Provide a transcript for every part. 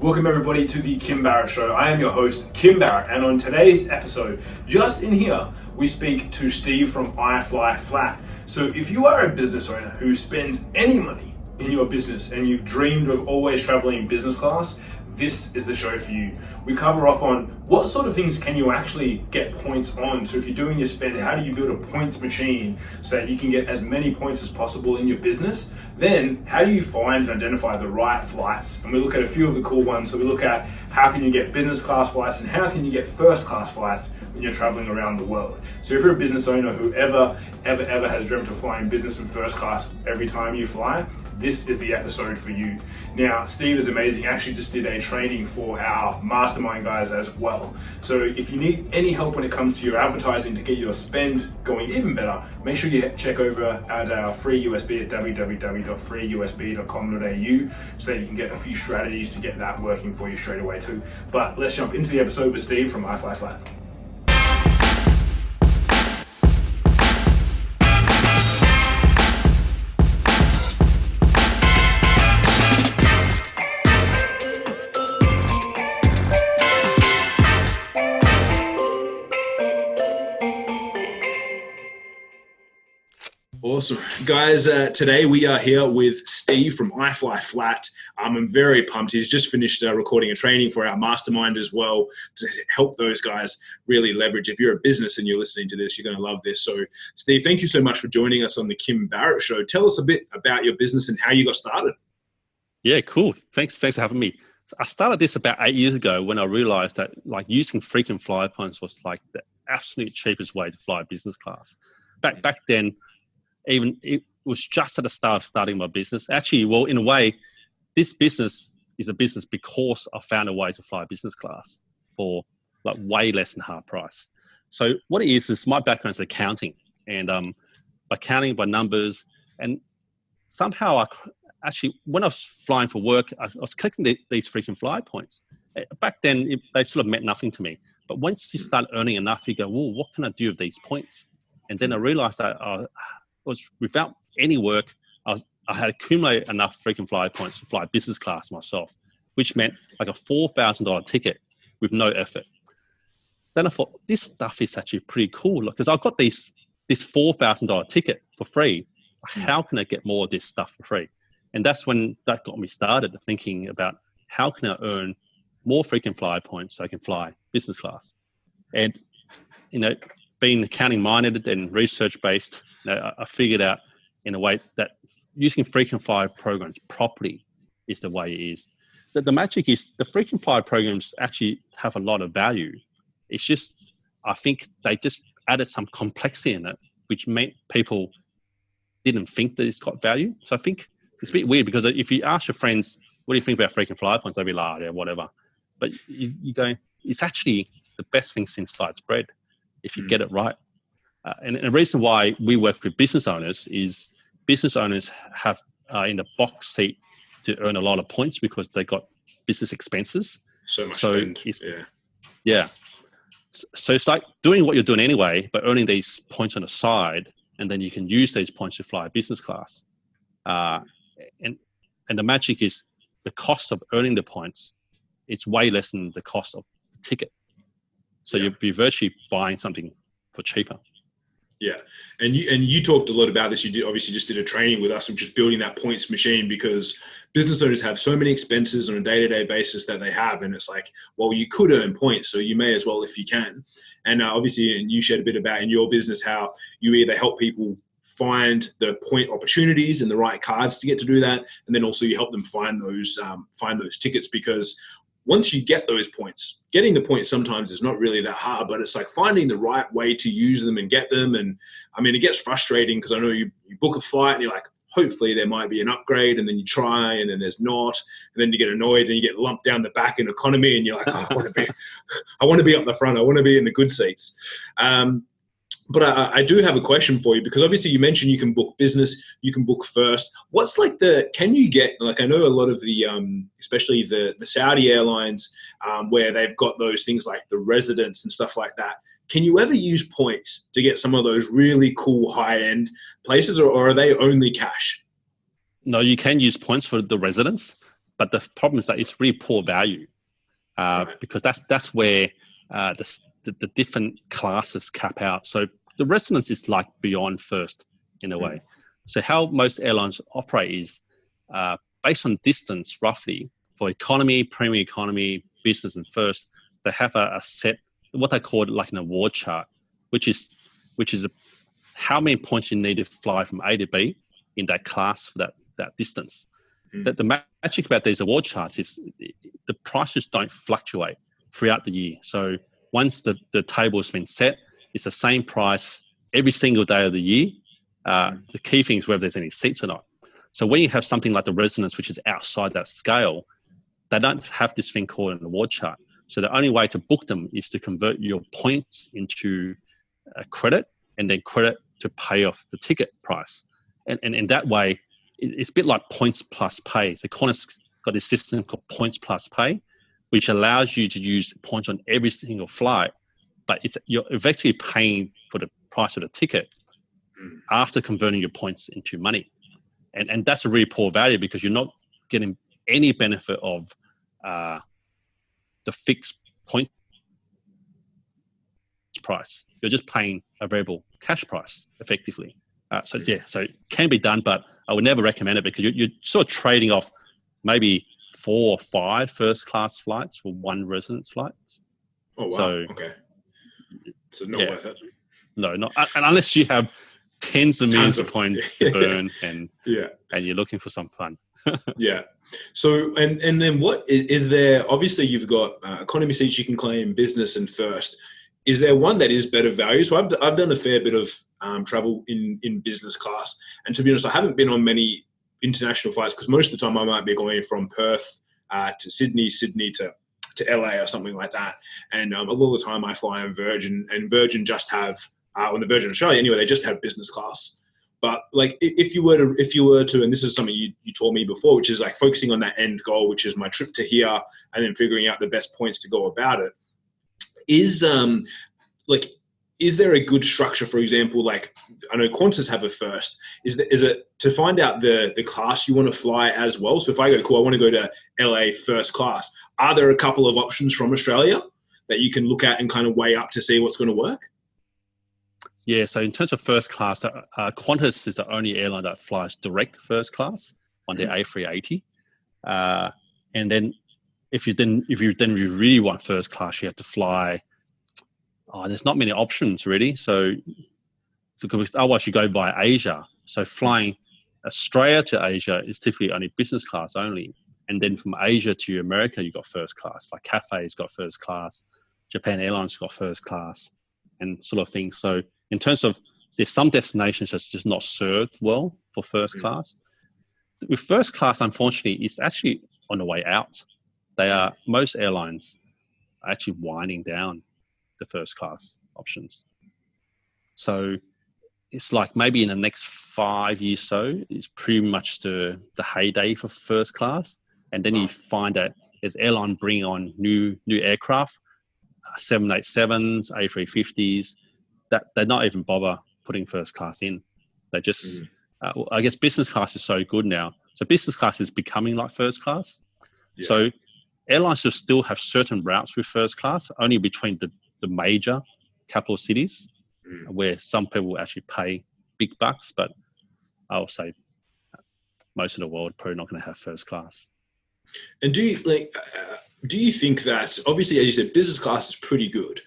Welcome everybody to the Kim Barrett Show. I am your host, Kim Barrett, and on today's episode, just in here, we speak to Steve from iFLYflat. So if you are a business owner who spends any money in your business and you've dreamed of always traveling business class, this is the show for you. We cover off on what sort of things can you actually get points on. So if you're doing your spend, how do you build a points machine so that you can get as many points as possible in your business? Then how do you find and identify the right flights? And we look at a few of the cool ones. So we look at how can you get business class flights and how can you get first class flights when you're traveling around the world. So if you're a business owner who ever has dreamt of flying business and first class every time you fly, this is the episode for you. Now, Steve is amazing. He actually just did a training for our mastermind guys as well. So if you need any help when it comes to your advertising to get your spend going even better, make sure you check over at our free USB at www.freeusb.com.au so that you can get a few strategies to get that working for you straight away too. But let's jump into the episode with Steve from iFLYflat. Awesome. Guys, today we are here with Steve from iFLYflat. I'm very pumped. He's just finished recording a training for our mastermind as well to help those guys really leverage. If you're a business and you're listening to this, you're going to love this. So, Steve, thank you so much for joining us on the Kim Barrett Show. Tell us a bit about your business and how you got started. Yeah, cool. Thanks for having me. I started this about 8 years ago when I realized that using frequent flyer points was like the absolute cheapest way to fly business class. Back then, even it was just at the start of starting my business. Actually, well, in a way, this business is a business because I found a way to fly business class for like way less than half price. So what it is my background is accounting, and by counting by numbers, and somehow when I was flying for work, I was collecting these freaking fly points. Back then, they sort of meant nothing to me. But once you start earning enough, you go, well, what can I do with these points? And then I realized that without any work, I had accumulated enough freaking fly points to fly business class myself, which meant like a $4,000 ticket with no effort. Then I thought, this stuff is actually pretty cool because I've got this $4,000 ticket for free. How can I get more of this stuff for free? And that's when that got me started thinking about how can I earn more freaking fly points so I can fly business class. And, being accounting minded and research based, I figured out in a way that using frequent flyer programs properly is the way it is. The magic is the frequent flyer programs actually have a lot of value. It's just, I think they just added some complexity in it, which meant people didn't think that it's got value. So I think it's a bit weird because if you ask your friends, what do you think about frequent flyer points? They'll be like, oh, yeah, whatever. But you go, it's actually the best thing since sliced bread if you get it right. And the reason why we work with business owners is business owners have in the box seat to earn a lot of points because they got business expenses. So much spend. Yeah. So it's like doing what you're doing anyway, but earning these points on the side, and then you can use these points to fly business class. And the magic is the cost of earning the points. It's way less than the cost of the ticket. So you'll be virtually buying something for cheaper. Yeah, and you talked a lot about this. You obviously just did a training with us of just building that points machine because business owners have so many expenses on a day-to-day basis that they have, and it's like, well, you could earn points, so you may as well if you can. And obviously, and you shared a bit about in your business how you either help people find the point opportunities and the right cards to get to do that, and then also you help them find those tickets because once you get those points, getting the points sometimes is not really that hard, but it's like finding the right way to use them and get them. And I mean, it gets frustrating because I know you book a flight and you're like, hopefully there might be an upgrade, and then you try and then there's not, and then you get annoyed and you get lumped down the back in economy and you're like, oh, I want to be up the front. I want to be in the good seats. But I do have a question for you because obviously you mentioned you can book business, you can book first. What's like can you get, like I know a lot of the, especially the Saudi airlines where they've got those things like the residents and stuff like that. Can you ever use points to get some of those really cool high-end places or are they only cash? No, you can use points for the residents, but the problem is that it's really poor value because that's where the different classes cap out. So the resonance is like beyond first in a way. So how most airlines operate is based on distance, roughly for economy, premium economy, business, and first. They have a set, what they call like an award chart, which is how many points you need to fly from A to B in that class for that distance. The magic about these award charts is the prices don't fluctuate throughout the year. So once the table has been set, it's the same price every single day of the year. The key thing is whether there's any seats or not. So when you have something like the resonance, which is outside that scale, they don't have this thing called an award chart. So the only way to book them is to convert your points into credit and then credit to pay off the ticket price. And in that way, it's a bit like points plus pay. So Qantas got this system called points plus pay, which allows you to use points on every single flight, but you're effectively paying for the price of the ticket after converting your points into money. And that's a really poor value because you're not getting any benefit of the fixed point price. You're just paying a variable cash price effectively. So it can be done, but I would never recommend it because you're sort of trading off maybe 4 or 5 first class flights for 1 resonance flight. Oh, wow. So, okay. So not worth it. No, not and unless you have tens of millions of points to burn and you're looking for some fun. Yeah. So, and then what is there, obviously you've got economy seats you can claim, business and first. Is there one that is better value? So I've done a fair bit of travel in business class. And to be honest, I haven't been on many international flights because most of the time I might be going from Perth to Sydney to LA or something like that. And a lot of the time I fly on Virgin, and Virgin just have, on the Virgin Australia anyway, they just have business class. But like if you were to, and this is something you told me before, which is like focusing on that end goal, which is my trip to here, and then figuring out the best points to go about it, is there a good structure? For example, like I know Qantas have a first. Is it to find out the class you want to fly as well? So if I go, cool, I want to go to LA first class. Are there a couple of options from Australia that you can look at and kind of weigh up to see what's going to work? Yeah, so in terms of first class, Qantas is the only airline that flies direct first class on their A380. And then if you really want first class, you have to fly. There's not many options really. So because otherwise you go via Asia. So flying Australia to Asia is typically only business class only. And then from Asia to America, you've got first class. Like Cathay's got first class, Japan Airlines got first class, and sort of things. So in terms of, there's some destinations that's just not served well for first class. With first class, unfortunately, it's actually on the way out. Most airlines are actually winding down the first class options. So it's like maybe in the next 5 years so, it's pretty much the heyday for first class. And then you find that as airline bring on new aircraft, 787s, A350s, that they're not even bother putting first class in. They just, I guess business class is so good now. So business class is becoming like first class. Yeah. So airlines will still have certain routes with first class, only between the major capital cities, where some people actually pay big bucks, but I would say most of the world probably not going to have first class. And do you think that, obviously, as you said, business class is pretty good?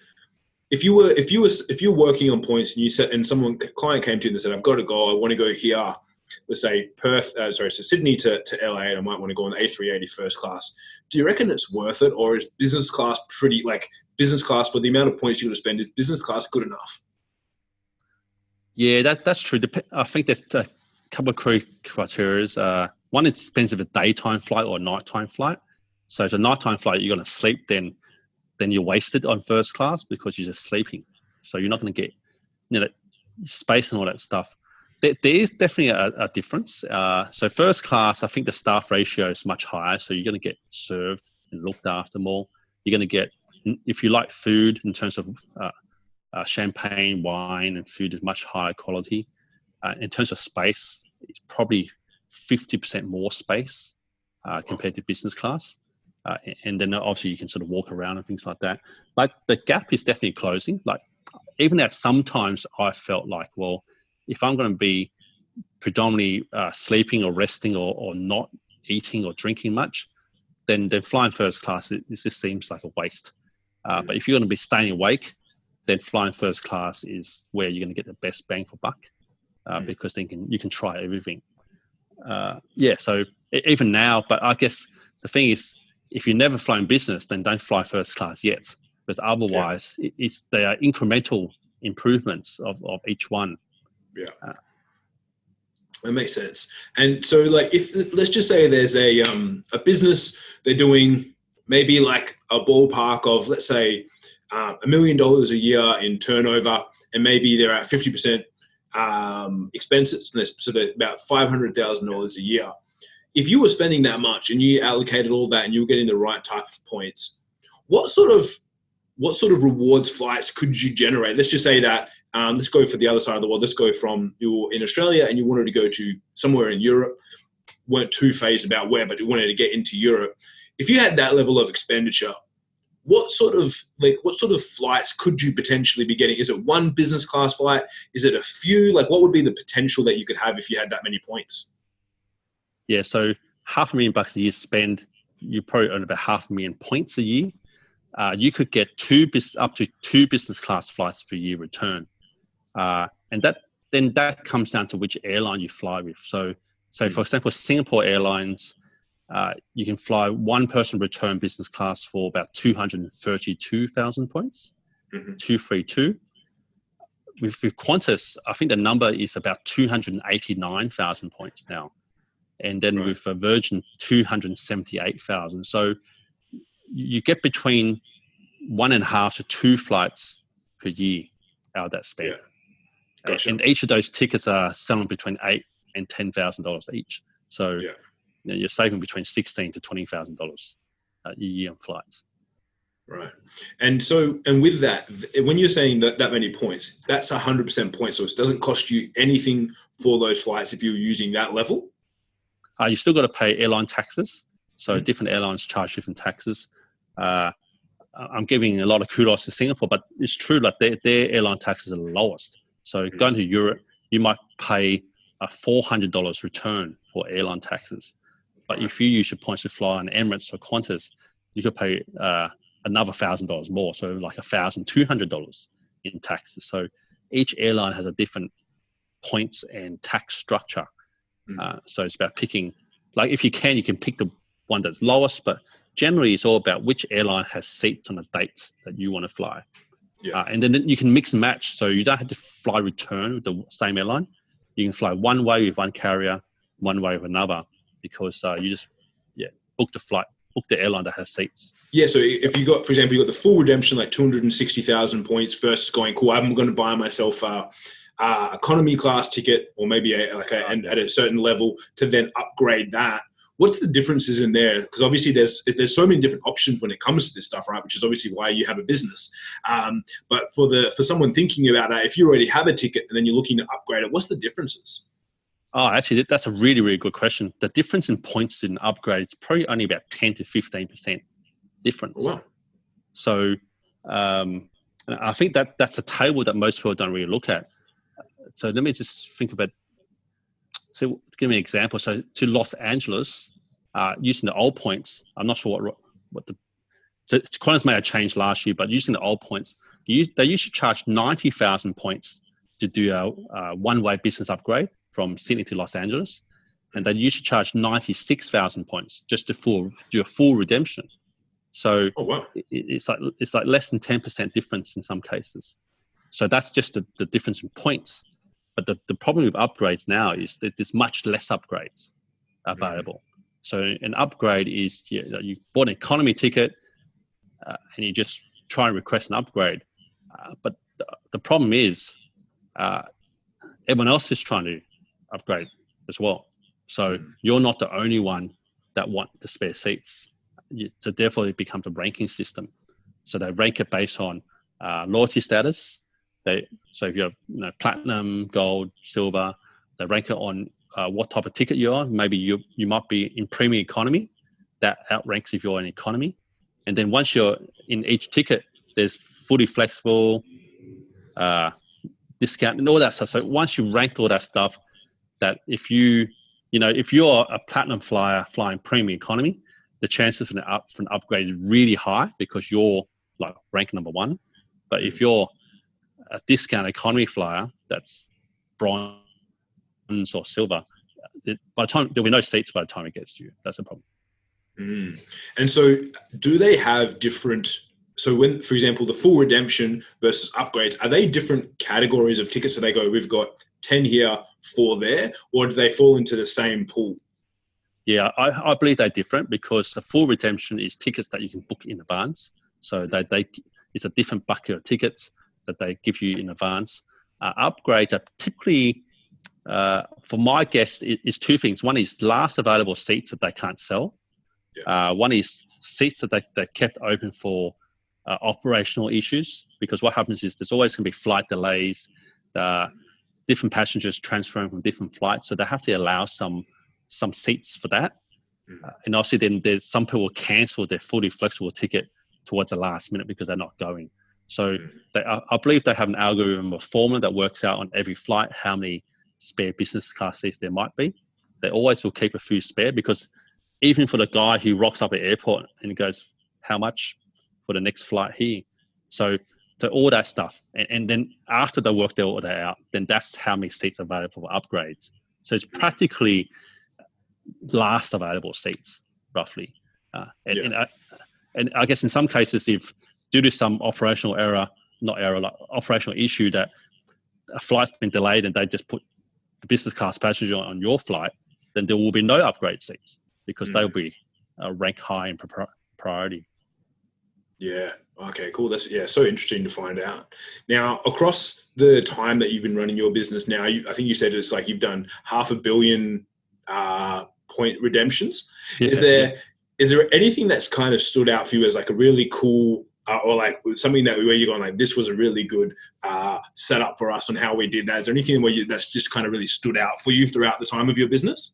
If you're working on points and client came to you and said, I've got to go, I want to go here, let's say so Sydney to LA, and I might want to go on the A380 first class. Do you reckon it's worth it, or is business class business class for the amount of points you're going to spend? Is business class good enough? Yeah, that's true. I think there's a couple of criteria. One, it depends if it's a daytime flight or a nighttime flight. So if it's a nighttime flight, you're going to sleep, then you're wasted on first class because you're just sleeping. So you're not going to get space and all that stuff. There is definitely a difference. So first class, I think the staff ratio is much higher. So you're going to get served and looked after more. You're going to get, if you like food in terms of champagne, wine, and food is much higher quality. In terms of space, it's probably 50% more space compared to business class. And then obviously you can sort of walk around and things like that. Like the gap is definitely closing. Like even that sometimes I felt like, well, if I'm going to be predominantly sleeping or resting or not eating or drinking much, then flying first class, it just seems like a waste. But if you're going to be staying awake, then flying first class is where you're going to get the best bang for buck, because then you can try everything. So even now, but I guess the thing is, if you've never flown business, then don't fly first class yet, because otherwise they are incremental improvements of each one. Yeah. That makes sense. And so like, let's just say there's a business, they're doing maybe like a ballpark of, let's say, $1 million a year in turnover, and maybe they're at 50% expenses, and that's sort of about $500,000 a year. If you were spending that much and you allocated all that and you were getting the right type of points, what sort of rewards flights could you generate? Let's just say that, let's go for the other side of the world. Let's go from, you were in Australia and you wanted to go to somewhere in Europe, weren't too phased about where, but you wanted to get into Europe. If you had that level of expenditure, what sort of flights could you potentially be getting? Is it one business class flight? Is it a few? Like, what would be the potential that you could have if you had that many points? Yeah, so $500,000 a year spend, you probably earn about 500,000 points a year. You could get up to two business class flights per year return, and that comes down to which airline you fly with. So for example, Singapore Airlines, you can fly one person return business class for about 232,000 points, 232. With Qantas, I think the number is about 289,000 points now. And then with Virgin, 278,000. So you get between 1.5 to 2 flights per year out of that spend. Yeah. Gotcha. And each of those tickets are selling between $8,000 and $10,000 each. So you're saving between $16,000 to $20,000 a year on flights. Right. And with that, when you're saying that many points, that's 100% points. So it doesn't cost you anything for those flights if you're using that level? You still got to pay airline taxes. So different airlines charge different taxes. I'm giving a lot of kudos to Singapore, but it's true that their airline taxes are the lowest. So going to Europe, you might pay a $400 return for airline taxes. But if you use your points to fly on Emirates or Qantas, you could pay another $1,000 more. So like $1,200 in taxes. So each airline has a different points and tax structure. So it's about picking, like if you can pick the one that's lowest, but generally it's all about which airline has seats on the dates that you want to fly. Yeah. And then you can mix and match. So you don't have to fly return with the same airline. You can fly one way with one carrier, one way with another, because you just book the airline that has seats. Yeah, so if you got, for example, you got the full redemption, like 260,000 points versus going, cool, I'm going to buy myself economy class ticket, or maybe at a certain level to then upgrade that. What's the differences in there? Because obviously there's so many different options when it comes to this stuff, right? Which is obviously why you have a business. But for someone thinking about that, if you already have a ticket and then you're looking to upgrade it, what's the differences? Oh, actually, that's a really, really good question. The difference in points in upgrade is probably only about 10 to 15% difference. Oh, wow. So I think that's a table that most people don't really look at. So let me just think about, so give me an example. So to Los Angeles, using the old points, I'm not sure so Qantas may have changed last year, but using the old points, they used to charge 90,000 points to do a one-way business upgrade from Sydney to Los Angeles. And they used to charge 96,000 points just to do a full redemption. So it's like less than 10% difference in some cases. So that's just the difference in points. But the problem with upgrades now is that there's much less upgrades available. So an upgrade is you bought an economy ticket and you just try and request an upgrade. But the problem is everyone else is trying to upgrade as well. So you're not the only one that want the spare seats. So therefore it becomes a ranking system. So they rank it based on loyalty status. So if you're platinum, gold, silver, they rank it on what type of ticket you're on. Maybe you might be in premium economy, that outranks if you're in economy. And then once you're in each ticket, there's fully flexible, discount and all that stuff. So once you ranked all that stuff, that if you're a platinum flyer flying premium economy, the chances for an upgrade is really high because you're like rank number 1. But if you're a discount economy flyer that's bronze or silver, by the time there'll be no seats by the time it gets to you. That's a problem. And so do they have different, so when, for example, the full redemption versus upgrades, are they different categories of tickets? So they go, we've got 10 here, 4 there, or do they fall into the same pool? Yeah, I believe they're different because the full redemption is tickets that you can book in advance. So it's a different bucket of tickets that they give you in advance. Upgrades are typically, for my guess, is 2 things. One is last available seats that they can't sell. Yeah. One is seats that they kept open for operational issues, because what happens is there's always going to be flight delays, different passengers transferring from different flights, so they have to allow some seats for that. And obviously then there's some people cancel their fully flexible ticket towards the last minute because they're not going. So I believe they have an algorithm or formula that works out on every flight how many spare business class seats there might be. They always will keep a few spare, because even for the guy who rocks up at the airport and he goes, how much for the next flight here? So all that stuff. And then after they work all that out, then that's how many seats are available for upgrades. So it's practically last available seats, roughly. And I guess in some cases, if due to some operational operational issue that a flight's been delayed and they just put the business class passenger on your flight, then there will be no upgrade seats because they'll be ranked high in priority. Yeah. Okay, cool. That's so interesting to find out. Now, across the time that you've been running your business now, I think you said it's like you've done 500 million point redemptions. Yeah. Is there anything that's kind of stood out for you as like a really cool or like something that where you're going like, this was a really good setup for us on how we did that? Is there anything that's just kind of really stood out for you throughout the time of your business?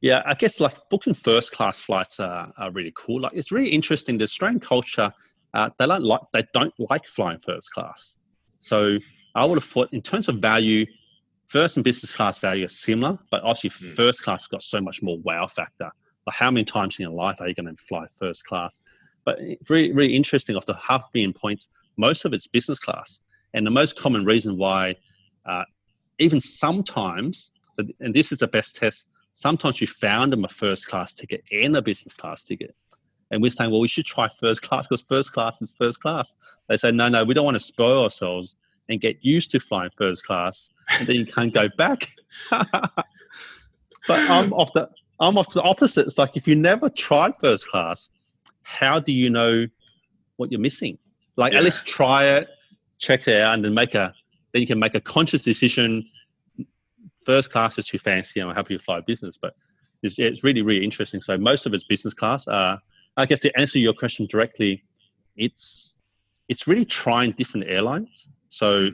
Yeah, I guess like booking first class flights are really cool. Like it's really interesting. The Australian culture, they don't like flying first class. So I would have thought in terms of value, first and business class value are similar, but obviously first class got so much more wow factor. Like how many times in your life are you going to fly first class? But it's really, really interesting. Of the 500 million points, most of it's business class. And the most common reason why, even sometimes, and this is the best test, sometimes we found them a first class ticket and a business class ticket. And we're saying, well, we should try first class because first class is first class. They say, no, we don't want to spoil ourselves and get used to flying first class. And then you can't go back. But I'm off the opposite. It's like, if you never tried first class, how do you know what you're missing? Like, at least try it, check it out, and then then you can make a conscious decision. First class is too fancy and I'm happy to fly business, but it's really, really interesting. So most of it's business class. I guess to answer your question directly, it's really trying different airlines. So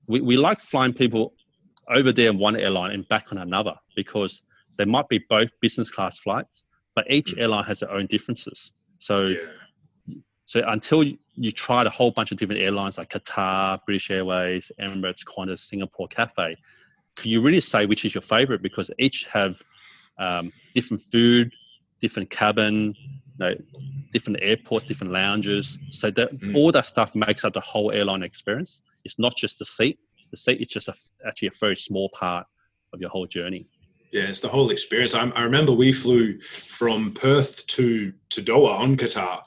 we like flying people over there in one airline and back on another, because they might be both business class flights, but each airline has their own differences. So until you tried a whole bunch of different airlines like Qatar, British Airways, Emirates, Qantas, Singapore, Cathay, can you really say which is your favorite? Because each have different food, different cabin, different airports, different lounges. So that all that stuff makes up the whole airline experience. It's not just the seat. The seat is just actually a very small part of your whole journey. Yeah, it's the whole experience. I remember we flew from Perth to Doha on Qatar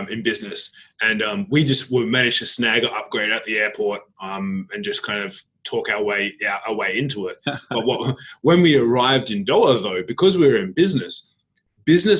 in business, and we just managed to snag an upgrade at the airport and just kind of talk our way into it. But when we arrived in Doha, though, because we were in business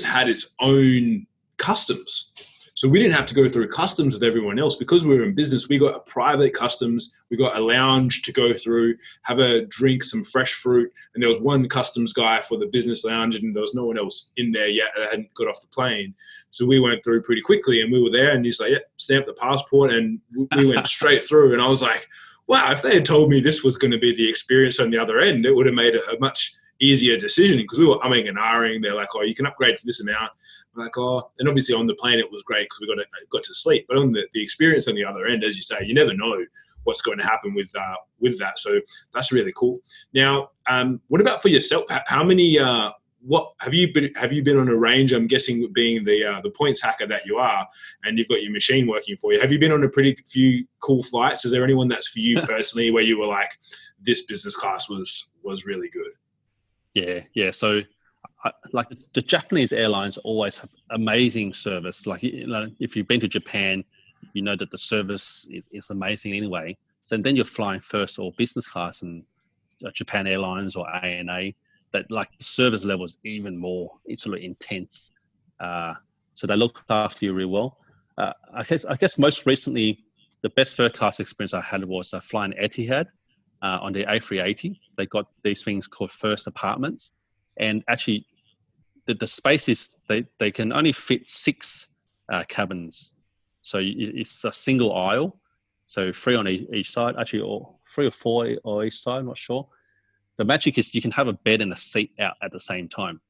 had its own customs. So we didn't have to go through customs with everyone else. Because we were in business, we got a private customs, we got a lounge to go through, have a drink, some fresh fruit. And there was one customs guy for the business lounge, and there was no one else in there yet that hadn't got off the plane. So we went through pretty quickly, and we were there, and he's like, stamp the passport. And we went straight through. And I was like, wow, if they had told me this was going to be the experience on the other end, it would have made it a much easier decision because we were umming and ahhing. They're like, oh, you can upgrade for this amount. I'm like, oh, and obviously on the plane it was great because we got to sleep. But on the experience on the other end, as you say, you never know what's going to happen with that. So that's really cool. Now, what about for yourself? How many? What have you been on a range? I'm guessing being the points hacker that you are, and you've got your machine working for you. Have you been on a pretty few cool flights? Is there anyone that's for you personally where you were like, this business class was really good? Yeah. So, like the Japanese airlines always have amazing service. Like, if you've been to Japan, you know that the service is amazing anyway. So then you're flying first or business class in Japan Airlines or ANA. That like the service level is even more sort of intense. So they look after you real well. I guess most recently, the best first class experience I had was flying Etihad on the A380. They got these things called first apartments, and actually the space is they can only fit 6 cabins. So it's a single aisle, so 3 on each side, actually, or 3 or 4 on each side. I'm not sure. The magic is you can have a bed and a seat out at the same time.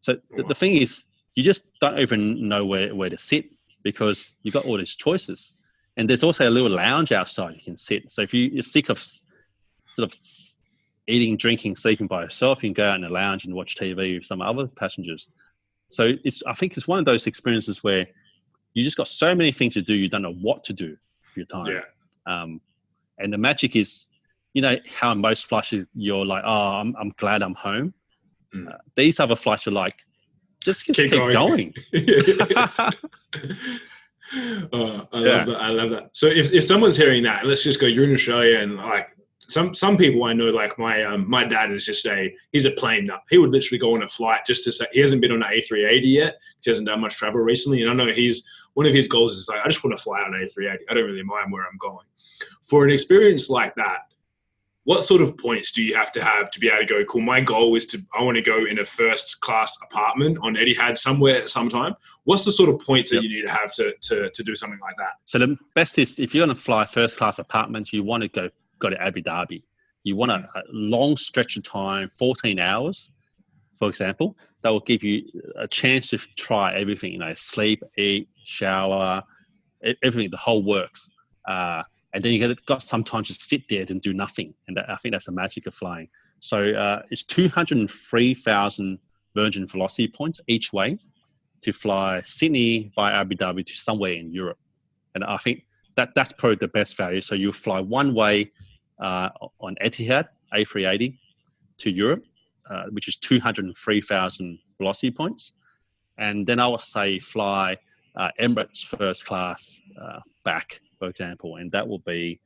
So the thing is, you just don't even know where to sit because you've got all these choices. And there's also a little lounge outside you can sit. So if you're sick of sort of eating, drinking, sleeping by yourself, you can go out in the lounge and watch TV with some other passengers. So I think it's one of those experiences where you just got so many things to do, you don't know what to do with your time. Yeah. And the magic is, you know how most flights you're like, oh, I'm glad I'm home. These other flights are like, just keep going. I love that. So if someone's hearing that, let's just go, you're in Australia, and like some people I know, like my dad is just he's a plane nut. He would literally go on a flight just to say he hasn't been on an A380 yet. He hasn't done much travel recently, and I know one of his goals is like, I just want to fly on an A380. I don't really mind where I'm going. For an experience like that, what sort of points do you have to be able to go, cool, my goal is I want to go in a first class apartment on Etihad somewhere at some time? What's the sort of points that you need to have to do something like that? So the best is, if you're going to fly first class apartment, you want to go to Abu Dhabi. You want a long stretch of time, 14 hours, for example. That will give you a chance to try everything, sleep, eat, shower, everything, the whole works. And then you got sometimes to sit there and do nothing. And I think that's the magic of flying. So it's 203,000 Virgin Velocity points each way to fly Sydney via Abu Dhabi to somewhere in Europe. And I think that's probably the best value. So you fly one way on Etihad, A380 to Europe, which is 203,000 velocity points. And then I would say fly Emirates first class back, for example, and that will be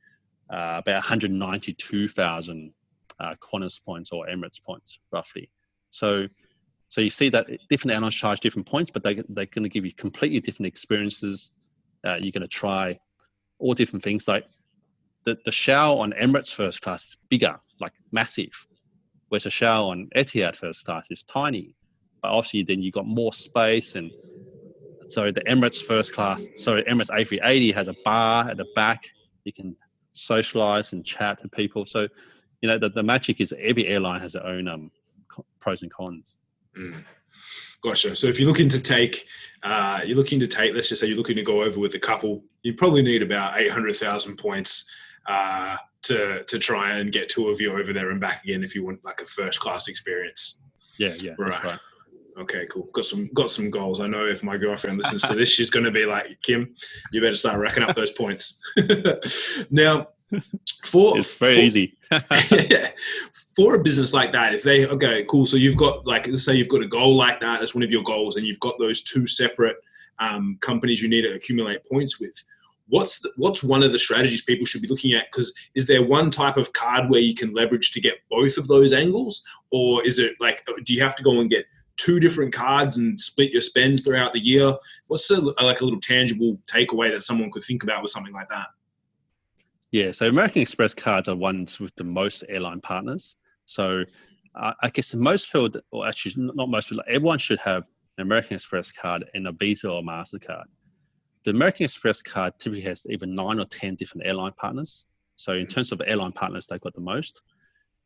about 192,000 Qantas points or Emirates points, roughly. So you see that different airlines charge different points, but they're going to give you completely different experiences. You're going to try all different things. Like the shower on Emirates first class is bigger, like massive, whereas the shower on Etihad first class is tiny. But obviously, then you got more space, and so the Emirates Emirates A380 has a bar at the back. You can socialize and chat to people. So, the magic is every airline has their own pros and cons. Gotcha. So if you're looking to take, let's just say you're looking to go over with a couple, you probably need about 800,000 points to try and get 2 of you over there and back again if you want like a first class experience. Yeah, right. That's right. Okay, cool. Got some goals. I know if my girlfriend listens to this, she's going to be like, Kim, you better start racking up those points. Now, it's very easy. For a business like that, okay, cool. So you've got let's say you've got a goal like that. That's one of your goals, and you've got those 2 separate companies you need to accumulate points with. What's one of the strategies people should be looking at? Because is there one type of card where you can leverage to get both of those angles, or is it do you have to go and get 2 different cards and split your spend throughout the year? What's a little tangible takeaway that someone could think about with something like that? Yeah, so American Express cards are ones with the most airline partners. So I guess most people, or actually not most people, everyone should have an American Express card and a Visa or MasterCard. The American Express card typically has even 9 or 10 different airline partners. So in terms of airline partners, they've got the most.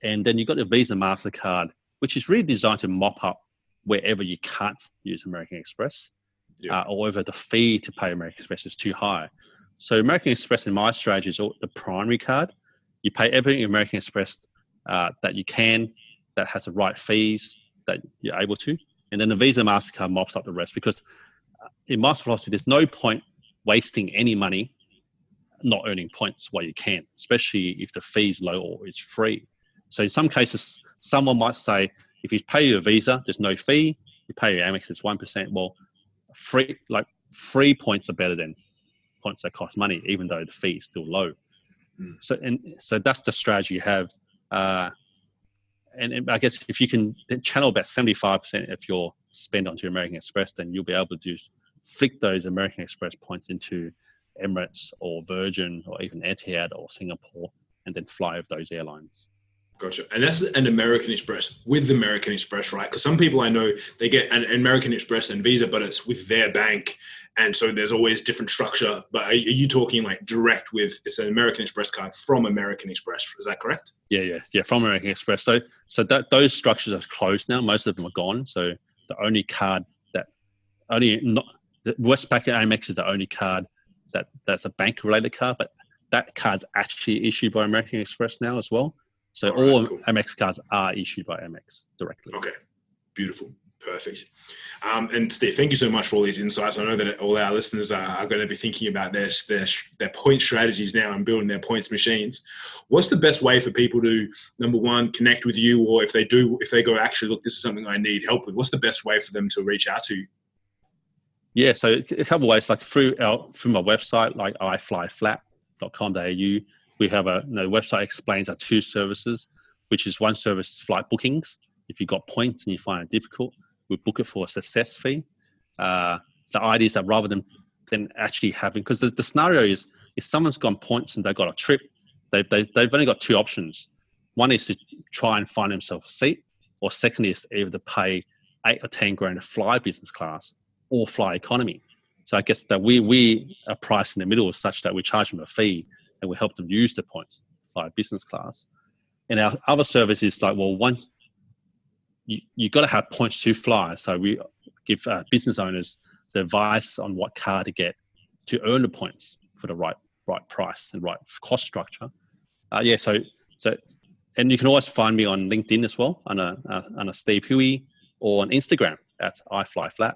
And then you've got the Visa MasterCard. which is really designed to mop up wherever you can't use American Express, or whether the fee to pay American Express is too high. So American Express in my strategy is the primary card. You pay everything American Express that you can, that has the right fees that you're able to. And then the Visa MasterCard mops up the rest, because in my philosophy, there's no point wasting any money not earning points while you can, especially if the fee's low or it's free. So in some cases, someone might say, if you pay your Visa, there's no fee. You pay your Amex, it's 1%. Well, free points are better than points that cost money, even though the fee is still low. So that's the strategy you have. And I guess if you can channel about 75% of your spend onto American Express, then you'll be able to flick those American Express points into Emirates or Virgin or even Etihad or Singapore, and then fly with those airlines. Gotcha. And that's an American Express with American Express, right? Because some people I know, they get an American Express and Visa, but it's with their bank. And so there's always different structure. But are you talking like direct with, it's an American Express card from American Express? Is that correct? Yeah, from American Express. So those structures are closed now. Most of them are gone. So the only card the Westpac Amex is the only card that's a bank related card, but that card's actually issued by American Express now as well. So all cool. Amex cards are issued by Amex directly. Okay, beautiful. Perfect. And Steve, thank you so much for all these insights. I know that all our listeners are going to be thinking about their point strategies now and building their points machines. What's the best way for people to, number one, connect with you, or if they go, actually, look, this is something I need help with, what's the best way for them to reach out to you? Yeah, so a couple of ways, like through my website, like iFLYflat.com.au. We have the website explains our two services, which is one service, flight bookings. If you've got points and you find it difficult, we book it for a success fee. The idea is that rather than actually having, because the scenario is if someone's got points and they've got a trip, they've only got two options. One is to try and find themselves a seat, or secondly is either to pay 8 or 10 grand to fly business class or fly economy. So I guess that we are priced in the middle such that we charge them a fee and we help them use the points to fly business class. And our other service is like, well, one, you got to have points to fly. So we give business owners the advice on what car to get to earn the points for the right price and right cost structure. So and you can always find me on LinkedIn as well, on a Steve Huey, or on Instagram at iFLYflat.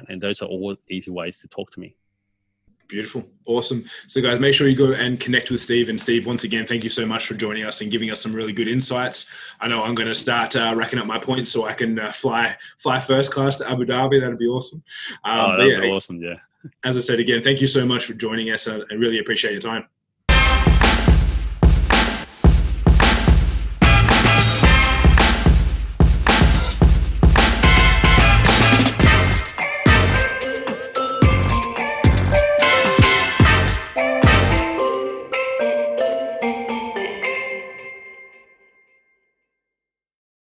And those are all easy ways to talk to me. Beautiful. Awesome. So guys, make sure you go and connect with Steve. And Steve, once again, thank you so much for joining us and giving us some really good insights. I know I'm going to start racking up my points so I can fly first class to Abu Dhabi. That'd be awesome. That'd be awesome. Yeah. As I said, again, thank you so much for joining us. I really appreciate your time.